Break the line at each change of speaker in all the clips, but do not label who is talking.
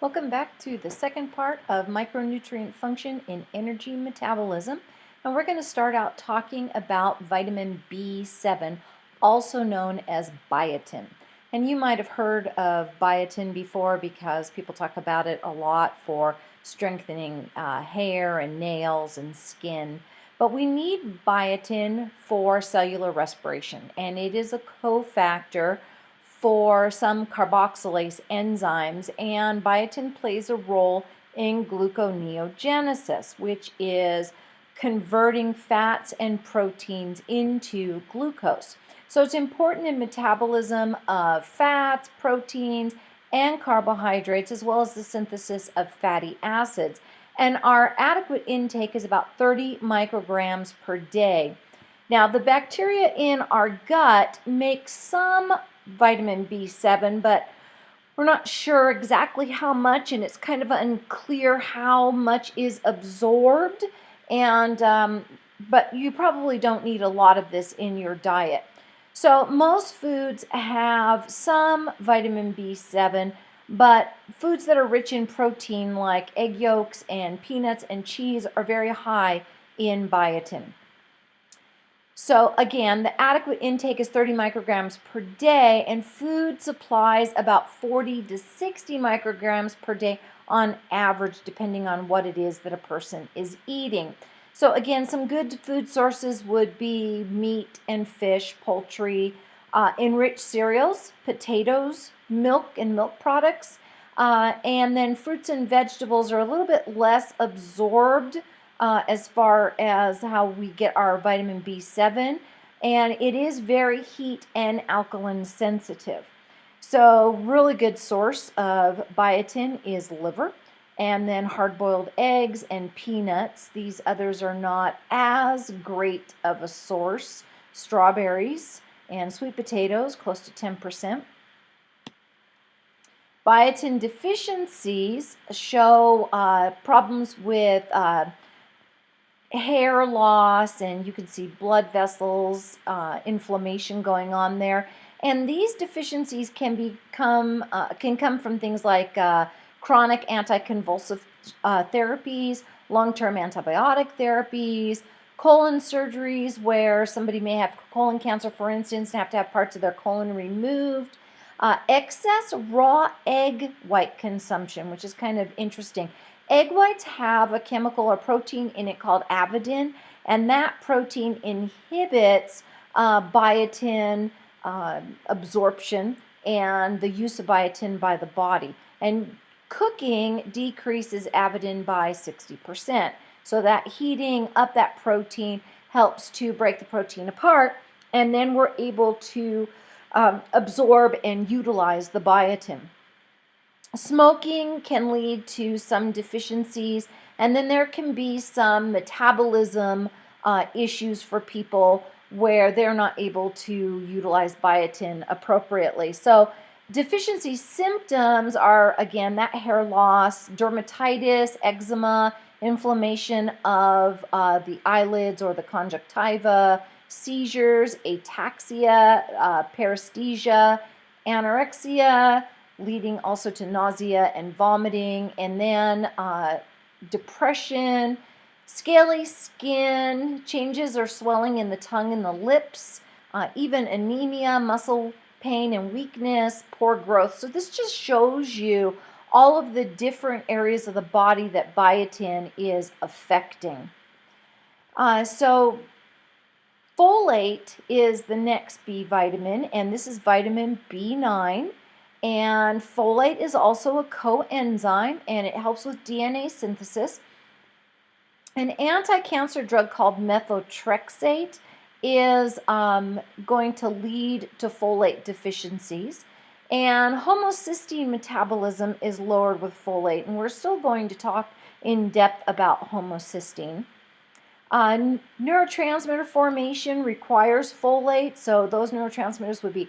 Welcome back to the second part of micronutrient function in energy metabolism. And we're going to start out talking about vitamin B7, also known as biotin. And you might have heard of biotin before because people talk about it a lot for strengthening hair and nails and skin. But we need biotin for cellular respiration, and it is a cofactor for some carboxylase enzymes, and biotin plays a role in gluconeogenesis, which is converting fats and proteins into glucose. So it's important in metabolism of fats, proteins, and carbohydrates, as well as the synthesis of fatty acids. And our adequate intake is about 30 micrograms per day. Now, the bacteria in our gut make some vitamin B7, but we're not sure exactly how much, and it's kind of unclear how much is absorbed. And but you probably don't need a lot of this in your diet. So most foods have some vitamin B7, but foods that are rich in protein like egg yolks and peanuts and cheese are very high in biotin. So again, the adequate intake is 30 micrograms per day, and food supplies about 40 to 60 micrograms per day on average, depending on what it is that a person is eating. So again, some good food sources would be meat and fish, poultry, enriched cereals, potatoes, milk and milk products, and then fruits and vegetables are a little bit less absorbed as far as how we get our vitamin B7, and it is very heat and alkaline sensitive. So really good source of biotin is liver, and then hard-boiled eggs and peanuts. These others are not as great of a source. Strawberries and sweet potatoes, close to 10%. Biotin deficiencies show problems with hair loss, and you can see blood vessels, inflammation going on there. And these deficiencies can come from things like chronic anticonvulsive therapies, long-term antibiotic therapies, colon surgeries where somebody may have colon cancer, for instance, and have to have parts of their colon removed. Excess raw egg white consumption, which is kind of interesting. Egg whites have a chemical or protein in it called AUDINE, and that protein inhibits biotin absorption and the use of biotin by the body. And cooking decreases AUDINE by 60%. So that heating up that protein helps to break the protein apart, and then we're able to absorb and utilize the biotin. Smoking can lead to some deficiencies, and then there can be some metabolism issues for people where they're not able to utilize biotin appropriately. So deficiency symptoms are, again, that hair loss, dermatitis, eczema, inflammation of the eyelids or the conjunctiva, seizures, ataxia, paresthesia, anorexia, leading also to nausea and vomiting, and then depression, scaly skin, changes or swelling in the tongue and the lips, even anemia, muscle pain and weakness, poor growth. So this just shows you all of the different areas of the body that biotin is affecting. So folate is the next B vitamin, and this is vitamin B9. And folate is also a coenzyme, and it helps with DNA synthesis. An anti-cancer drug called methotrexate is going to lead to folate deficiencies. And homocysteine metabolism is lowered with folate, and we're still going to talk in depth about homocysteine. Neurotransmitter formation requires folate, so those neurotransmitters would be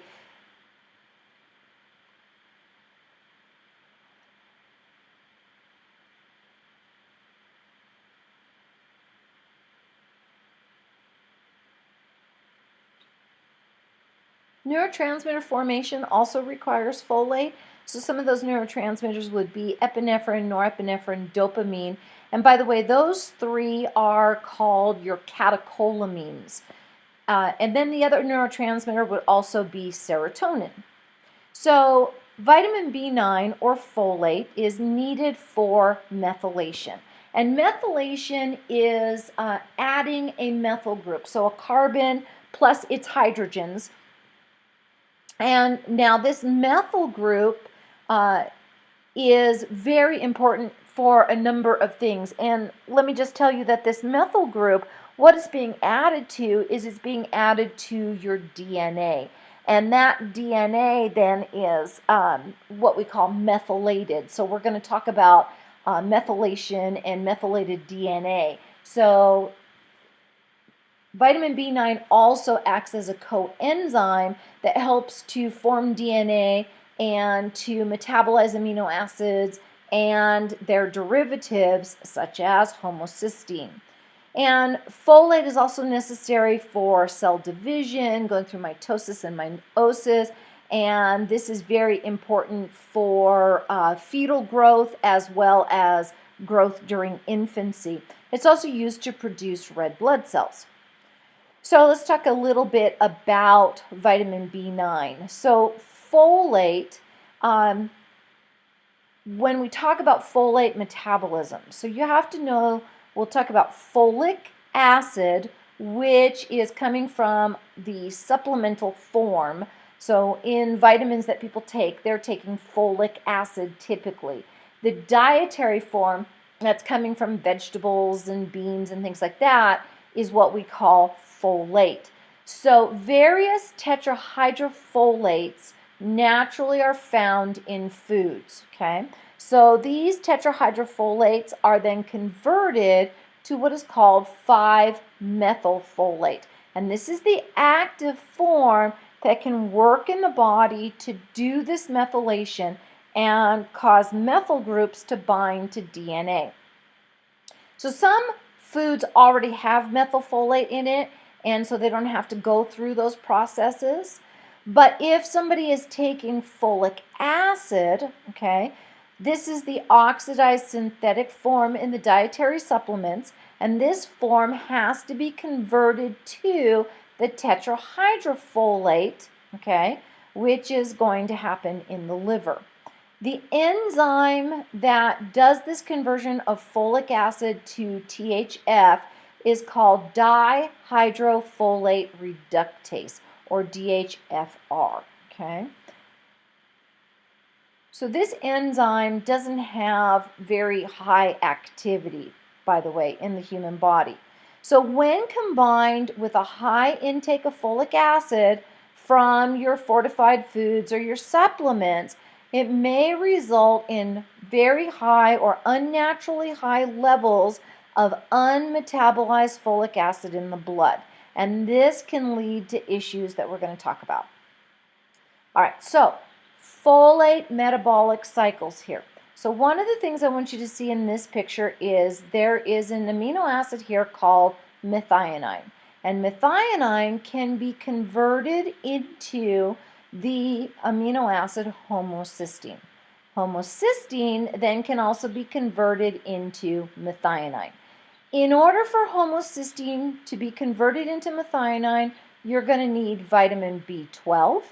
neurotransmitter formation also requires folate. So some of those neurotransmitters would be epinephrine, norepinephrine, dopamine. And by the way, those three are called your catecholamines. And then the other neurotransmitter would also be serotonin. So vitamin B9 or folate is needed for methylation. And methylation is adding a methyl group, so a carbon plus its hydrogens. And now this methyl group is very important for a number of things. And let me just tell you that this methyl group, what it's being added to is it's being added to your DNA. And that DNA then is what we call methylated. So we're going to talk about methylation and methylated DNA. So vitamin B9 also acts as a coenzyme that helps to form DNA and to metabolize amino acids and their derivatives such as homocysteine. And folate is also necessary for cell division, going through mitosis and meiosis, and this is very important for fetal growth as well as growth during infancy. It's also used to produce red blood cells. So let's talk a little bit about vitamin B9. So folate, when we talk about folate metabolism, so you have to know, we'll talk about folic acid, which is coming from the supplemental form. So in vitamins that people take, they're taking folic acid typically. The dietary form that's coming from vegetables and beans and things like that is what we call folate. So various tetrahydrofolates naturally are found in foods, okay? So these tetrahydrofolates are then converted to what is called 5-methylfolate. And this is the active form that can work in the body to do this methylation and cause methyl groups to bind to DNA. So some foods already have methylfolate in it, and so they don't have to go through those processes. But if somebody is taking folic acid, okay, this is the oxidized synthetic form in the dietary supplements, and this form has to be converted to the tetrahydrofolate, okay, which is going to happen in the liver. The enzyme that does this conversion of folic acid to THF is called dihydrofolate reductase, or DHFR, okay? So this enzyme doesn't have very high activity, by the way, in the human body. So when combined with a high intake of folic acid from your fortified foods or your supplements, it may result in very high or unnaturally high levels of unmetabolized folic acid in the blood. And this can lead to issues that we're going to talk about. All right, so folate metabolic cycles here. So one of the things I want you to see in this picture is there is an amino acid here called methionine. And methionine can be converted into the amino acid homocysteine. Homocysteine then can also be converted into methionine. In order for homocysteine to be converted into methionine, you're going to need vitamin B12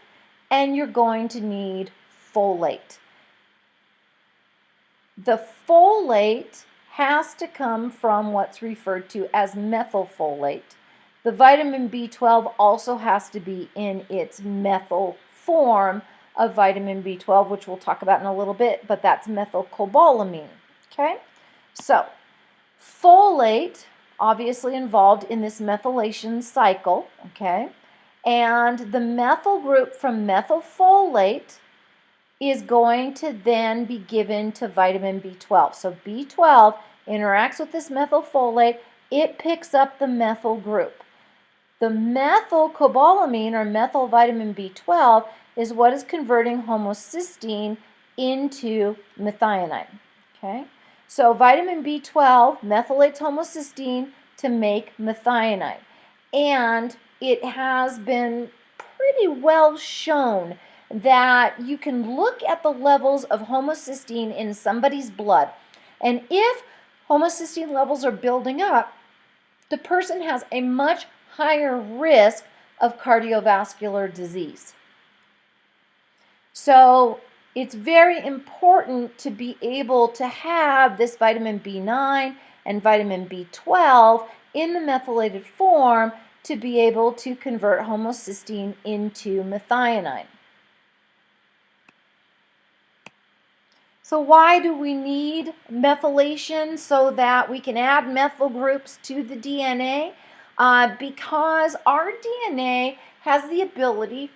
and you're going to need folate. The folate has to come from what's referred to as methylfolate. The vitamin B12 also has to be in its methyl form of vitamin B12, which we'll talk about in a little bit, but that's methylcobalamin, okay? So folate, obviously involved in this methylation cycle, okay? And the methyl group from methylfolate is going to then be given to vitamin B12. So B12 interacts with this methylfolate, it picks up the methyl group. The methylcobalamin or methyl vitamin B12 is what is converting homocysteine into methionine, okay? So vitamin B12 methylates homocysteine to make methionine. And it has been pretty well shown that you can look at the levels of homocysteine in somebody's blood, and if homocysteine levels are building up, the person has a much higher risk of cardiovascular disease. So it's very important to be able to have this vitamin B9 and vitamin B12 in the methylated form to be able to convert homocysteine into methionine. So why do we need methylation? So that we can add methyl groups to the DNA? Because our DNA has the ability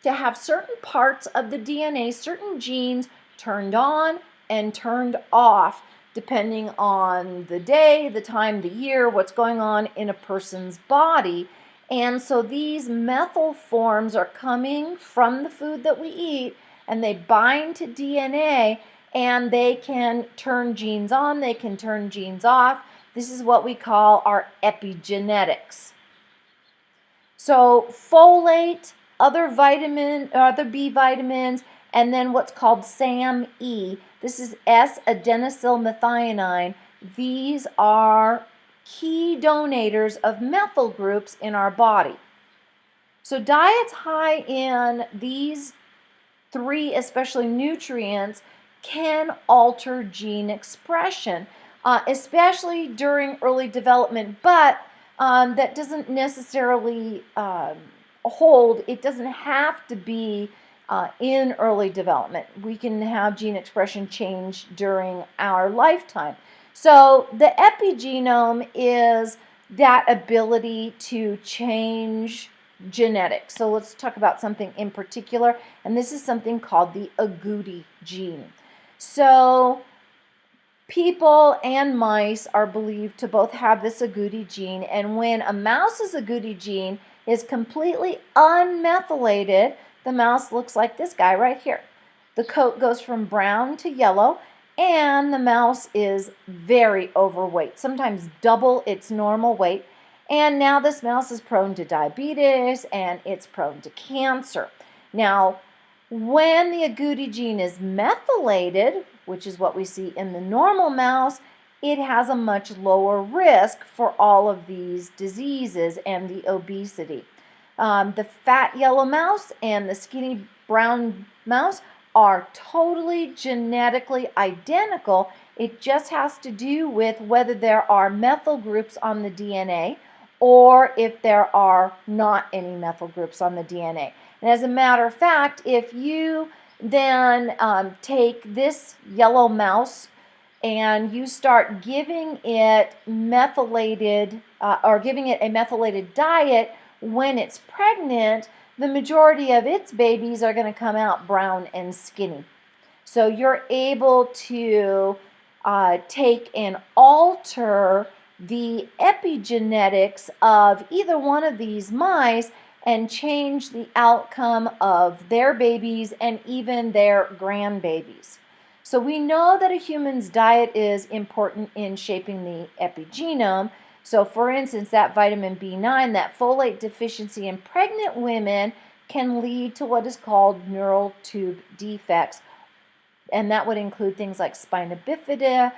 to have certain parts of the DNA, certain genes, turned on and turned off, depending on the day, the time, the year, what's going on in a person's body. And so these methyl forms are coming from the food that we eat, and they bind to DNA, and they can turn genes on, they can turn genes off. This is what we call our epigenetics. So folate, other B vitamins, and then what's called SAMe. This is S-adenosylmethionine. These are key donators of methyl groups in our body. So diets high in these three, especially nutrients, can alter gene expression, especially during early development, but that doesn't necessarily hold. It doesn't have to be in early development. We can have gene expression change during our lifetime. So the epigenome is that ability to change genetics. So let's talk about something in particular, and this is something called the agouti gene. So people and mice are believed to both have this agouti gene, and when a mouse's agouti gene is completely unmethylated, the mouse looks like this guy right here. The coat goes from brown to yellow, and the mouse is very overweight, sometimes double its normal weight. And now this mouse is prone to diabetes, and it's prone to cancer. Now, when the agouti gene is methylated, which is what we see in the normal mouse, it has a much lower risk for all of these diseases and the obesity. The fat yellow mouse and the skinny brown mouse are totally genetically identical. It just has to do with whether there are methyl groups on the DNA or if there are not any methyl groups on the DNA. And as a matter of fact, if you then take this yellow mouse and you start giving it methylated or giving it a methylated diet when it's pregnant, the majority of its babies are going to come out brown and skinny. So you're able to take and alter the epigenetics of either one of these mice and change the outcome of their babies and even their grandbabies. So we know that a human's diet is important in shaping the epigenome. So for instance, that vitamin B9, that folate deficiency in pregnant women can lead to what is called neural tube defects. And that would include things like spina bifida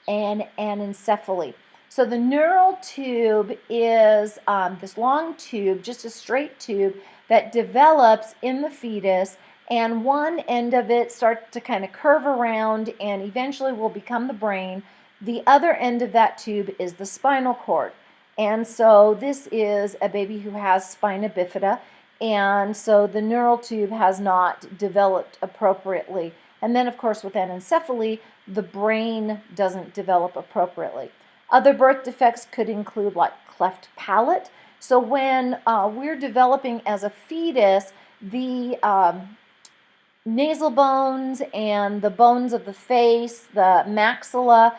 and anencephaly. So the neural tube is this long tube, just a straight tube that develops in the fetus, and one end of it starts to kind of curve around and eventually will become the brain. The other end of that tube is the spinal cord. And so this is a baby who has spina bifida, and so the neural tube has not developed appropriately. And then, of course, with anencephaly, the brain doesn't develop appropriately. Other birth defects could include like cleft palate. So when we're developing as a fetus, the nasal bones and the bones of the face, the maxilla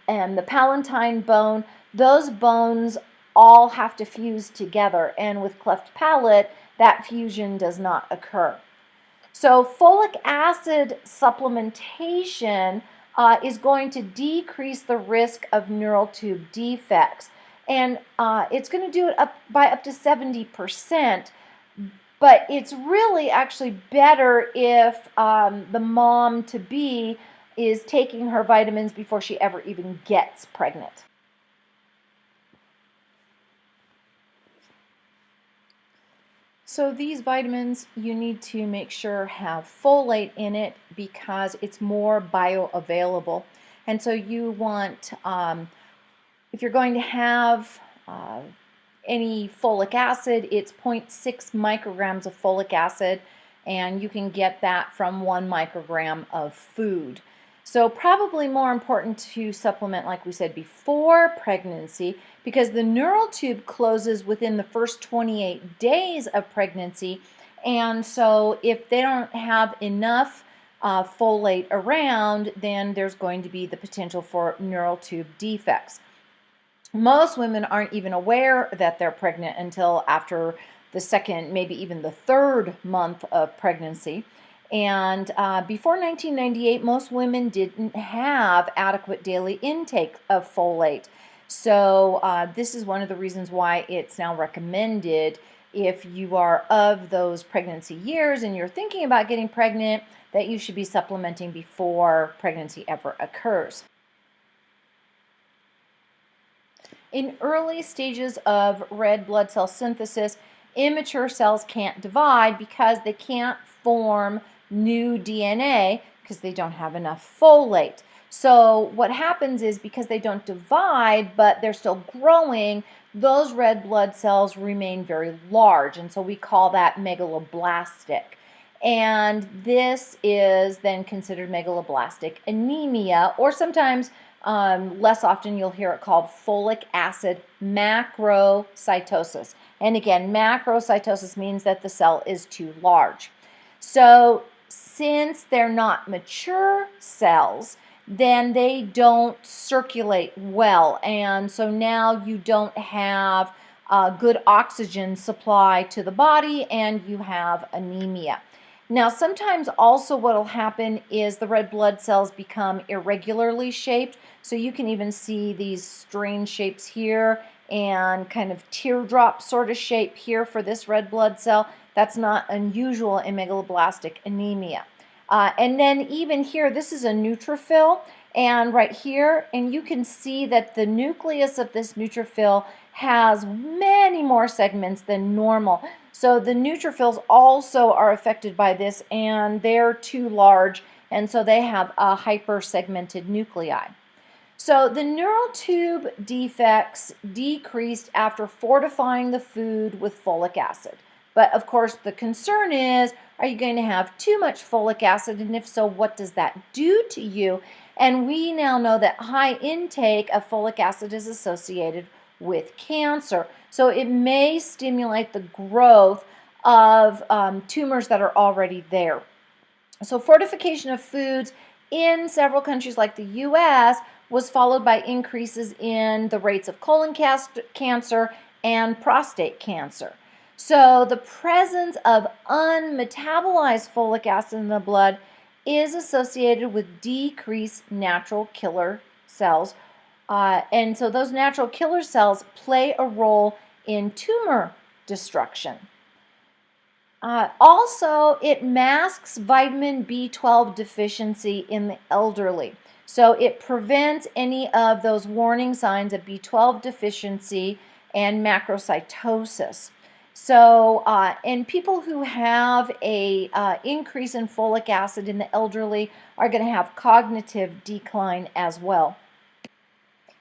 and the palatine bone, those bones all have to fuse together. And with cleft palate, that fusion does not occur. So folic acid supplementation is going to decrease the risk of neural tube defects. And it's going to do it by up to 70%. But it's really actually better if the mom-to-be is taking her vitamins before she ever even gets pregnant. So these vitamins you need to make sure have folate in it because it's more bioavailable. And so you want, if you're going to have any folic acid, it's 0.6 micrograms of folic acid, and you can get that from 1 microgram of food. So probably more important to supplement, like we said, before pregnancy, because the neural tube closes within the first 28 days of pregnancy, and so if they don't have enough folate around, then there's going to be the potential for neural tube defects. Most women aren't even aware that they're pregnant until after the second, maybe even the third month of pregnancy. And before 1998, most women didn't have adequate daily intake of folate. So this is one of the reasons why it's now recommended if you are of those pregnancy years and you're thinking about getting pregnant, that you should be supplementing before pregnancy ever occurs. In early stages of red blood cell synthesis, immature cells can't divide because they can't form new DNA because they don't have enough folate. So what happens is, because they don't divide but they're still growing, those red blood cells remain very large, and so we call that megaloblastic. And this is then considered megaloblastic anemia, or sometimes less often you'll hear it called folic acid macrocytosis. And again, macrocytosis means that the cell is too large. So since they're not mature cells, then they don't circulate well, and so now you don't have good oxygen supply to the body, and you have anemia. Now, sometimes also what will happen is the red blood cells become irregularly shaped. So you can even see these strange shapes here and kind of teardrop sort of shape here for this red blood cell. That's not unusual in megaloblastic anemia. And then even here, this is a neutrophil, and right here, and you can see that the nucleus of this neutrophil has many more segments than normal. So the neutrophils also are affected by this, and they're too large, and so they have a hypersegmented nuclei. So the neural tube defects decreased after fortifying the food with folic acid. But of course, the concern is, are you going to have too much folic acid? And if so, what does that do to you? And we now know that high intake of folic acid is associated with cancer. So it may stimulate the growth of tumors that are already there. So fortification of foods in several countries like the U.S. was followed by increases in the rates of colon cancer and prostate cancer. So the presence of unmetabolized folic acid in the blood is associated with decreased natural killer cells. And so those natural killer cells play a role in tumor destruction. Also, it masks vitamin B12 deficiency in the elderly. So it prevents any of those warning signs of B12 deficiency and macrocytosis. So, and people who have a increase in folic acid in the elderly are going to have cognitive decline as well.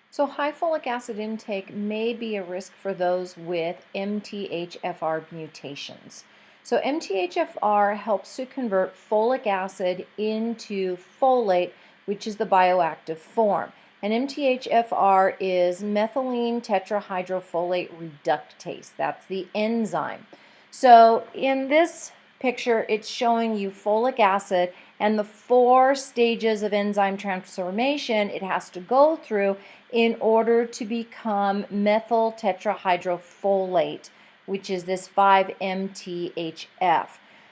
So high folic acid intake may be a risk for those with MTHFR mutations. So MTHFR helps to convert folic acid into folate, which is the bioactive form. And MTHFR is methylene tetrahydrofolate reductase. That's the enzyme. So in this picture, it's showing you folic acid and the 4 stages of enzyme transformation it has to go through in order to become methyl tetrahydrofolate, which is this 5-MTHF.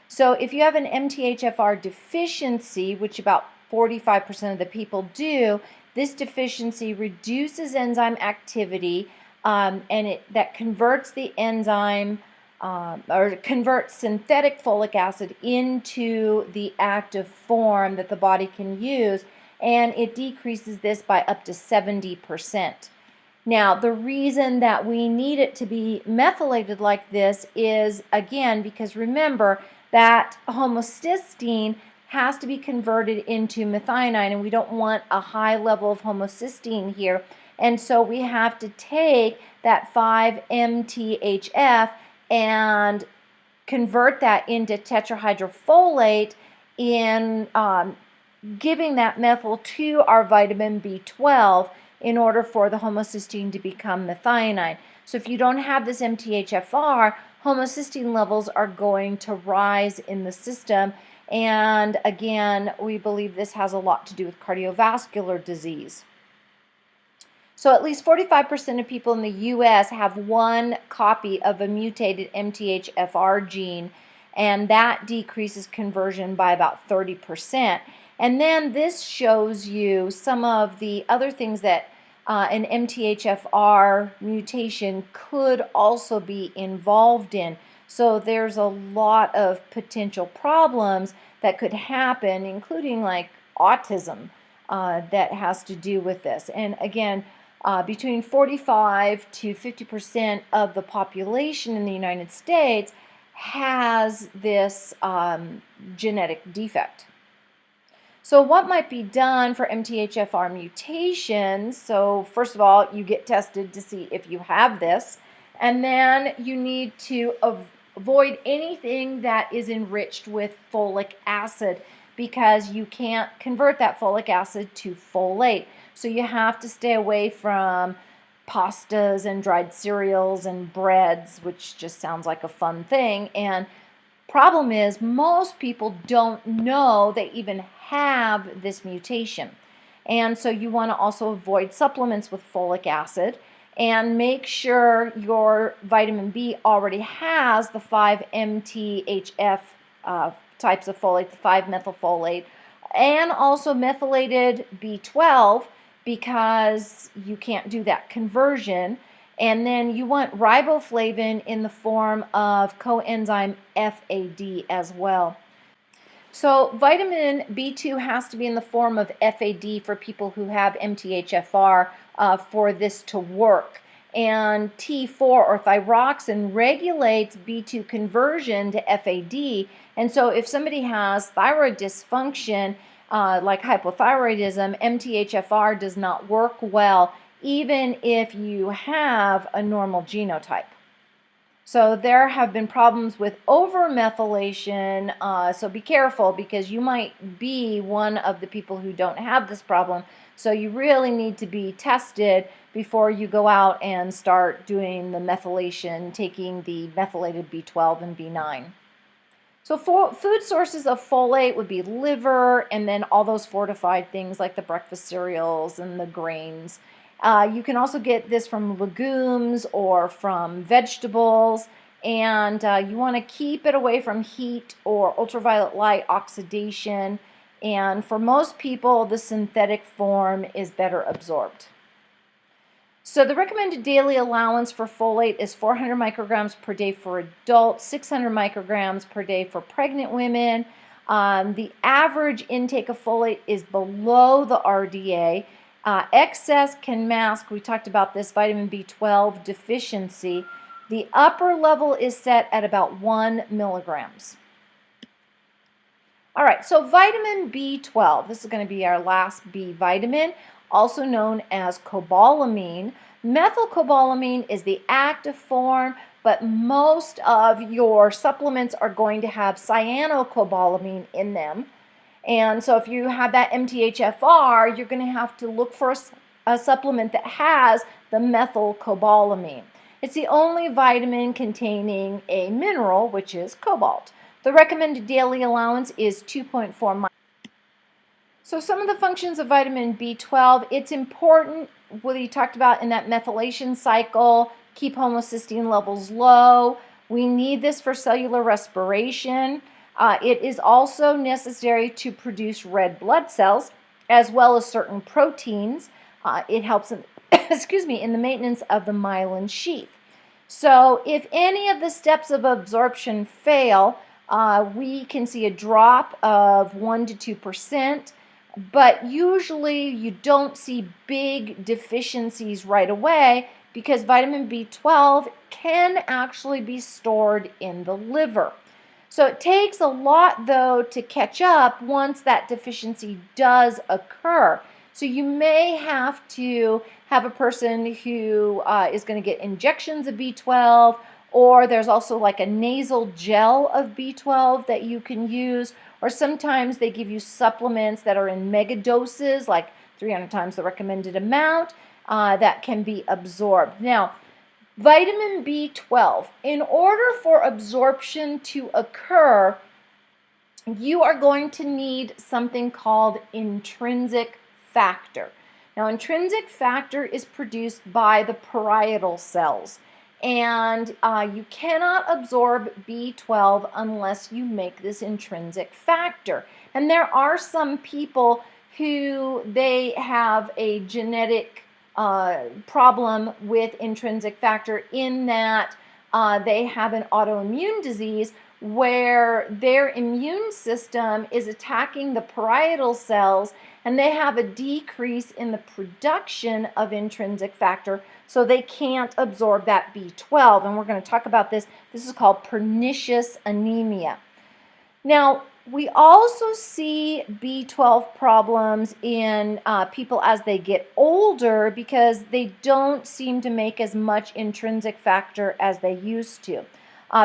So if you have an MTHFR deficiency, which about 45% of the people do, this deficiency reduces enzyme activity, and that converts the enzyme or convert synthetic folic acid into the active form that the body can use, and it decreases this by up to 70%. Now, the reason that we need it to be methylated like this is, again, because remember that homocysteine has to be converted into methionine, and we don't want a high level of homocysteine here. And so we have to take that 5-MTHF and convert that into tetrahydrofolate in giving that methyl to our vitamin B12 in order for the homocysteine to become methionine. So if you don't have this MTHFR, homocysteine levels are going to rise in the system. And again, we believe this has a lot to do with cardiovascular disease. So at least 45% of people in the U.S. have one copy of a mutated MTHFR gene, and that decreases conversion by about 30%. And then this shows you some of the other things that an MTHFR mutation could also be involved in. So there's a lot of potential problems that could happen, including like autism that has to do with this. And again, between 45 to 50% of the population in the United States has this genetic defect. So what might be done for MTHFR mutations? So first of all, you get tested to see if you have this, and then you need to avoid anything that is enriched with folic acid, because you can't convert that folic acid to folate. So you have to stay away from pastas and dried cereals and breads, which just sounds like a fun thing. And problem is, most people don't know they even have this mutation. And so you want to also avoid supplements with folic acid, and make sure your vitamin B already has the 5-MTHF types of folate, the 5-methylfolate, and also methylated B12, because you can't do that conversion. And then you want riboflavin in the form of coenzyme FAD as well. So vitamin B2 has to be in the form of FAD for people who have MTHFR for this to work. And T4 or thyroxine regulates B2 conversion to FAD. And so if somebody has thyroid dysfunction, like hypothyroidism, MTHFR does not work well, even if you have a normal genotype. So there have been problems with overmethylation, so be careful, because you might be one of the people who don't have this problem. So you really need to be tested before you go out and start doing the methylation, taking the methylated B12 and B9. So food sources of folate would be liver, and then all those fortified things like the breakfast cereals and the grains. You can also get this from legumes or from vegetables, and you want to keep it away from heat or ultraviolet light oxidation. And for most people, the synthetic form is better absorbed. So the recommended daily allowance for folate is 400 micrograms per day for adults, 600 micrograms per day for pregnant women. The average intake of folate is below the RDA. Excess can mask, we talked about this, vitamin B12 deficiency. The upper level is set at about 1 milligrams. All right, so vitamin B12, this is going to be our last B vitamin, also known as cobalamin. Methylcobalamin is the active form, but most of your supplements are going to have cyanocobalamin in them. And so if you have that MTHFR, you're going to have to look for a supplement that has the methylcobalamin. It's the only vitamin containing a mineral, which is cobalt. The recommended daily allowance is 2.4 micrograms. So some of the functions of vitamin B12, it's important, what you talked about in that methylation cycle, keep homocysteine levels low. We need this for cellular respiration. It is also necessary to produce red blood cells, as well as certain proteins. It helps in, excuse me, in the maintenance of the myelin sheath. So if any of the steps of absorption fail, we can see a drop of 1 to 2%, but usually you don't see big deficiencies right away because vitamin B12 can actually be stored in the liver. So it takes a lot, though, to catch up once that deficiency does occur. So you may have to have a person who is going to get injections of B12, or there's also like a nasal gel of B12 that you can use, or sometimes they give you supplements that are in mega doses, like 300 times the recommended amount, that can be absorbed. Now, vitamin B12, in order for absorption to occur, you are going to need something called intrinsic factor. Now, intrinsic factor is produced by the parietal cells, and you cannot absorb B12 unless you make this intrinsic factor. And there are some people who they have a genetic problem with intrinsic factor in that they have an autoimmune disease where their immune system is attacking the parietal cells and they have a decrease in the production of intrinsic factor, so they can't absorb that B12. And we're going to talk about this. This is called pernicious anemia. Now, we also see B12 problems in people as they get older because they don't seem to make as much intrinsic factor as they used to.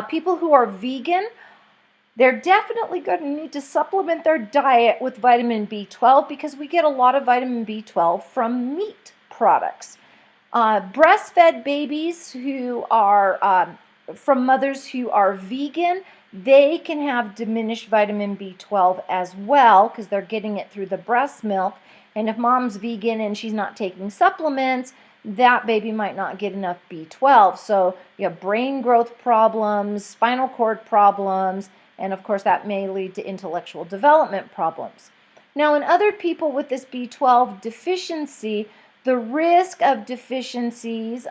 People who are vegan, they're definitely going to need to supplement their diet with vitamin B12 because we get a lot of vitamin B12 from meat products. Breastfed babies who are from mothers who are vegan, they can have diminished vitamin B12 as well because they're getting it through the breast milk. And if mom's vegan and she's not taking supplements, that baby might not get enough B12. So you have brain growth problems, spinal cord problems, and of course that may lead to intellectual development problems. Now, in other people with this B12 deficiency, the risk of deficiencies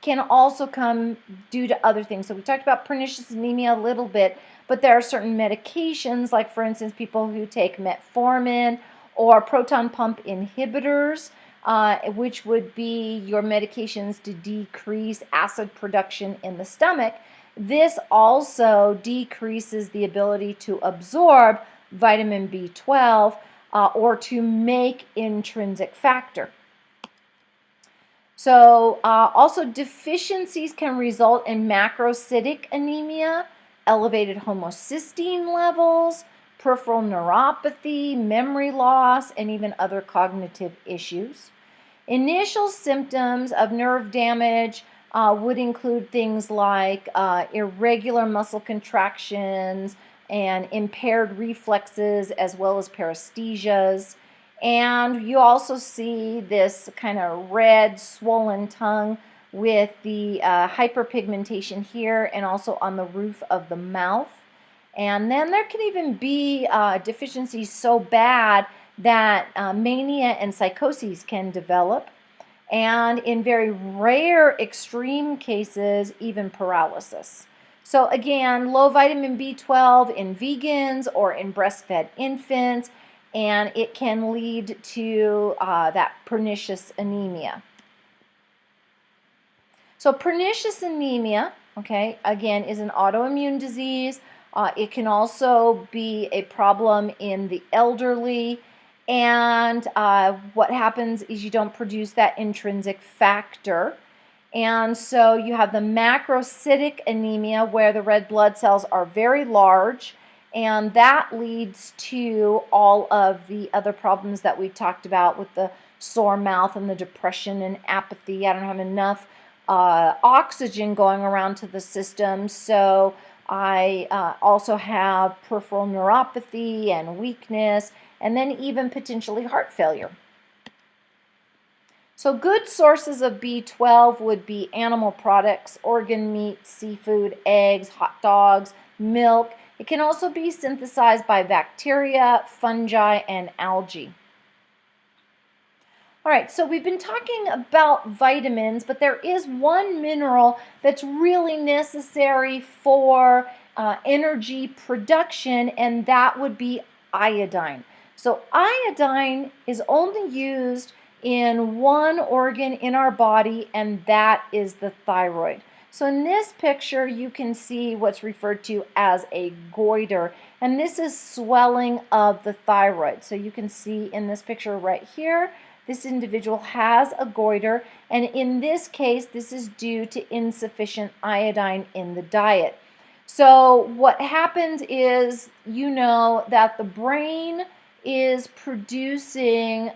can also come due to other things. So we talked about pernicious anemia a little bit, but there are certain medications, like for instance, people who take metformin or proton pump inhibitors, which would be your medications to decrease acid production in the stomach. This also decreases the ability to absorb vitamin B12 or to make intrinsic factor. So also deficiencies can result in macrocytic anemia, elevated homocysteine levels, peripheral neuropathy, memory loss, and even other cognitive issues. Initial symptoms of nerve damage would include things like irregular muscle contractions and impaired reflexes as well as paresthesias. And you also see this kind of red swollen tongue with the hyperpigmentation here and also on the roof of the mouth. And then there can even be deficiencies so bad that mania and psychoses can develop. And in very rare extreme cases, even paralysis. So again, low vitamin B12 in vegans or in breastfed infants, and it can lead to that pernicious anemia. So pernicious anemia, okay, again, is an autoimmune disease. It can also be a problem in the elderly. And what happens is you don't produce that intrinsic factor. And so you have the macrocytic anemia where the red blood cells are very large, and that leads to all of the other problems that we talked about with the sore mouth and the depression and apathy. I don't have enough oxygen going around to the system, so I also have peripheral neuropathy and weakness, and then even potentially heart failure. So good sources of B12 would be animal products, organ meat, seafood, eggs, hot dogs, milk. It can also be synthesized by bacteria, fungi, and algae. All right, so we've been talking about vitamins, but there is one mineral that's really necessary for energy production, and that would be iodine. So iodine is only used in one organ in our body, and that is the thyroid. So in this picture, you can see what's referred to as a goiter, and this is swelling of the thyroid. So you can see in this picture right here, this individual has a goiter, and in this case, this is due to insufficient iodine in the diet. So what happens is, you know that the brain is producing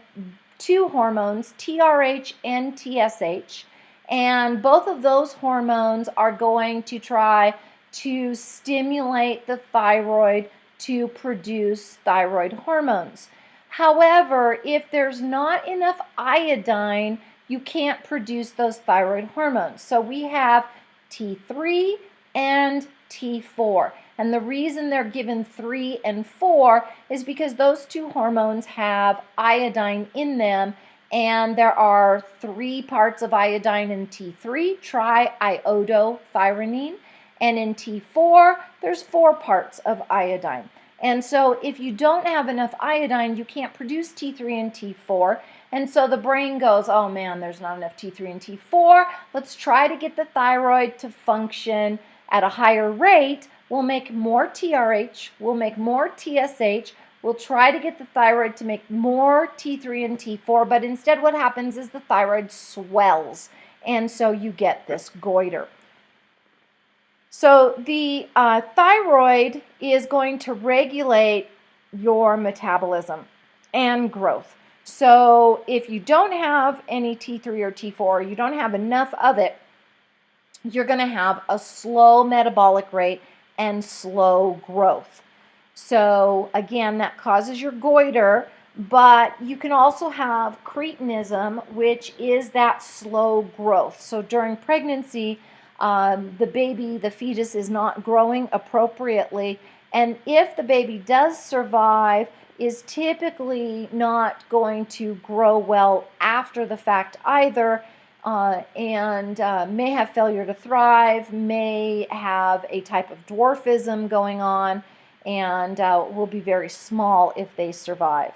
two hormones, TRH and TSH, and both of those hormones are going to try to stimulate the thyroid to produce thyroid hormones. However, if there's not enough iodine, you can't produce those thyroid hormones. So we have T3 and T4. And the reason they're given 3 and 4 is because those two hormones have iodine in them, and there are 3 parts of iodine in T3, triiodothyronine, and in T4, there's 4 parts of iodine. And so if you don't have enough iodine, you can't produce T3 and T4. And so the brain goes, oh man, there's not enough T3 and T4. Let's try to get the thyroid to function at a higher rate. We'll make more TRH, we'll make more TSH, we'll try to get the thyroid to make more T3 and T4, but instead what happens is the thyroid swells, and so you get this goiter. So the thyroid is going to regulate your metabolism and growth. So if you don't have any T3 or T4, or you don't have enough of it, you're going to have a slow metabolic rate and slow growth. So again, that causes your goiter, but you can also have cretinism, which is that slow growth. So during pregnancy, the fetus is not growing appropriately, and if the baby does survive, is typically not going to grow well after the fact either, and may have failure to thrive, may have a type of dwarfism going on, and will be very small if they survive.